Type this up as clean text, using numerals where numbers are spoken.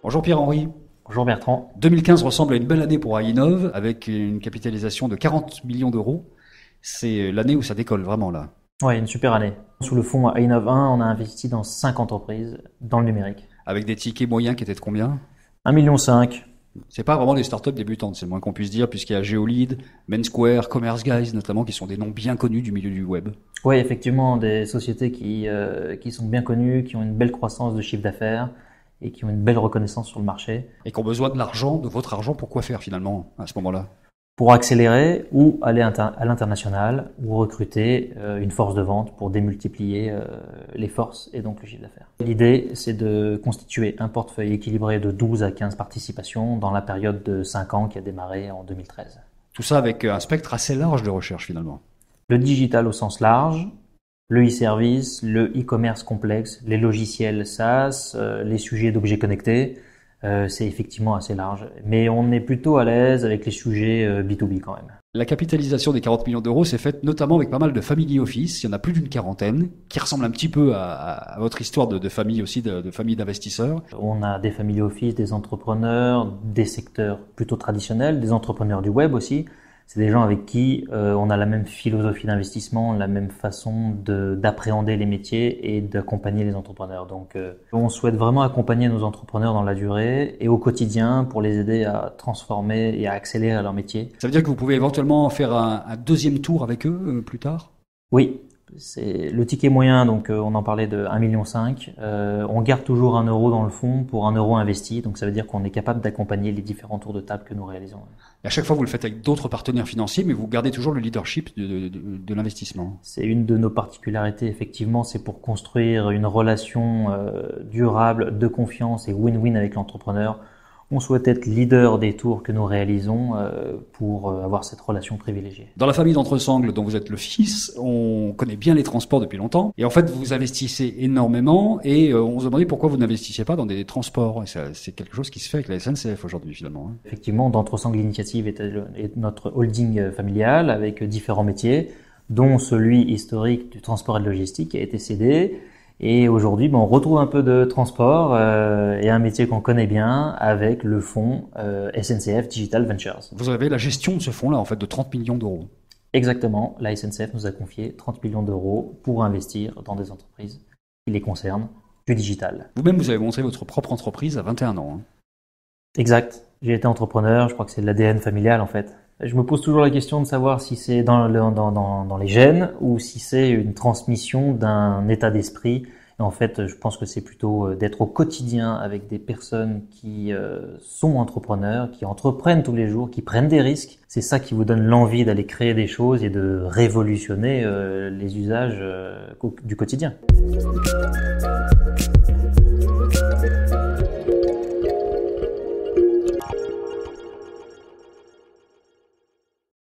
Bonjour Pierre-Henri. Bonjour Bertrand. 2015 ressemble à une belle année pour Ainov avec une capitalisation de 40 millions d'euros. C'est l'année où ça décolle vraiment là. Ouais, une super année. Sous le fonds Ainov 1, on a investi dans 5 entreprises dans le numérique. Avec des tickets moyens qui étaient de combien? 1,5 million. C'est pas vraiment des startups débutantes, c'est le moins qu'on puisse dire, puisqu'il y a Geolid, Mainsquare, Commerce Guys notamment, qui sont des noms bien connus du milieu du web. Oui, effectivement, des sociétés qui sont bien connues, qui ont une belle croissance de chiffre d'affaires et qui ont une belle reconnaissance sur le marché. Et qui ont besoin de l'argent, de votre argent, pour quoi faire finalement à ce moment-là? Pour accélérer ou aller à l'international ou recruter une force de vente pour démultiplier les forces et donc le chiffre d'affaires. L'idée, c'est de constituer un portefeuille équilibré de 12 à 15 participations dans la période de 5 ans qui a démarré en 2013. Tout ça avec un spectre assez large de recherche finalement. Le digital au sens large, le e-service, le e-commerce complexe, les logiciels SaaS, les sujets d'objets connectés. C'est effectivement assez large, mais on est plutôt à l'aise avec les sujets B2B quand même. La capitalisation des 40 millions d'euros s'est faite notamment avec pas mal de family office, il y en a plus d'une quarantaine, qui ressemble un petit peu à votre histoire de famille aussi, de famille d'investisseurs. On a des family office, des entrepreneurs, des secteurs plutôt traditionnels, des entrepreneurs du web aussi. C'est des gens avec qui on a la même philosophie d'investissement, la même façon d'appréhender les métiers et d'accompagner les entrepreneurs. Donc on souhaite vraiment accompagner nos entrepreneurs dans la durée et au quotidien pour les aider à transformer et à accélérer leur métier. Ça veut dire que vous pouvez éventuellement faire un deuxième tour avec eux plus tard? Oui, c'est le ticket moyen, donc on en parlait de 1,5 million. On garde toujours 1 euro dans le fond pour 1 euro investi, donc ça veut dire qu'on est capable d'accompagner les différents tours de table que nous réalisons. Et à chaque fois, vous le faites avec d'autres partenaires financiers, mais vous gardez toujours le leadership de l'investissement. C'est une de nos particularités, effectivement, c'est pour construire une relation durable, de confiance et win-win avec l'entrepreneur. On souhaite être leader des tours que nous réalisons pour avoir cette relation privilégiée. Dans la famille d'Entresangles, dont vous êtes le fils, on connaît bien les transports depuis longtemps. Et en fait, vous investissez énormément et on se demandait pourquoi vous n'investissiez pas dans des transports. Et c'est quelque chose qui se fait avec la SNCF aujourd'hui, finalement. Effectivement, d'Entresangles Initiative est notre holding familial avec différents métiers, dont celui historique du transport et de logistique qui a été cédé. Et aujourd'hui, on retrouve un peu de transport et un métier qu'on connaît bien avec le fonds SNCF Digital Ventures. Vous avez la gestion de ce fonds-là, en fait, de 30 millions d'euros. Exactement. La SNCF nous a confié 30 millions d'euros pour investir dans des entreprises qui les concernent, du digital. Vous-même, vous avez monté votre propre entreprise à 21 ans. Exact. J'ai été entrepreneur, je crois que c'est l'ADN familial en fait. Je me pose toujours la question de savoir si c'est dans les gènes ou si c'est une transmission d'un état d'esprit. Et en fait, je pense que c'est plutôt d'être au quotidien avec des personnes qui sont entrepreneurs, qui entreprennent tous les jours, qui prennent des risques. C'est ça qui vous donne l'envie d'aller créer des choses et de révolutionner les usages du quotidien.